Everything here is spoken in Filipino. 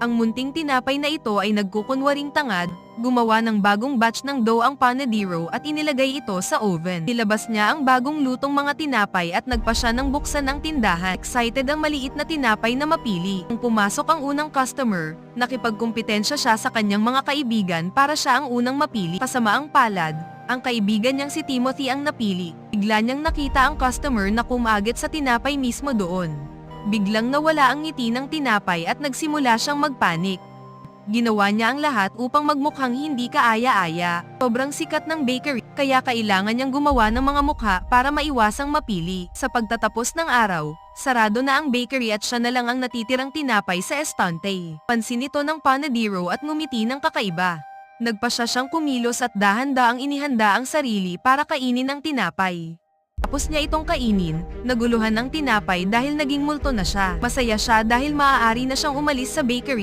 Ang munting tinapay na ito ay nagkukunwaring tangad, gumawa ng bagong batch ng dough ang panadero at inilagay ito sa oven. Nilabas niya ang bagong lutong mga tinapay at nagpa siya ng buksan ang tindahan. Excited ang maliit na tinapay na mapili. Nung pumasok ang unang customer, nakipagkumpetensya siya sa kanyang mga kaibigan para siya ang unang mapili. Kasamaang palad, ang kaibigan niyang si Timothy ang napili. Bigla niyang nakita ang customer na kumagit sa tinapay mismo doon. Biglang nawala ang ngiti ng tinapay at nagsimula siyang magpanik. Ginawa niya ang lahat upang magmukhang hindi kaaya-aya. Sobrang sikat ng bakery, kaya kailangan niyang gumawa ng mga mukha para maiwasang mapili. Sa pagtatapos ng araw, sarado na ang bakery at siya na lang ang natitirang tinapay sa estante. Pansin ito ng panadero at ngumiti ng kakaiba. Nagpasya siyang kumilos at dahan-daang inihanda ang sarili para kainin ang tinapay. Tapos niya itong kainin, naguluhan ng tinapay dahil naging multo na siya. Masaya siya dahil maaari na siyang umalis sa bakery.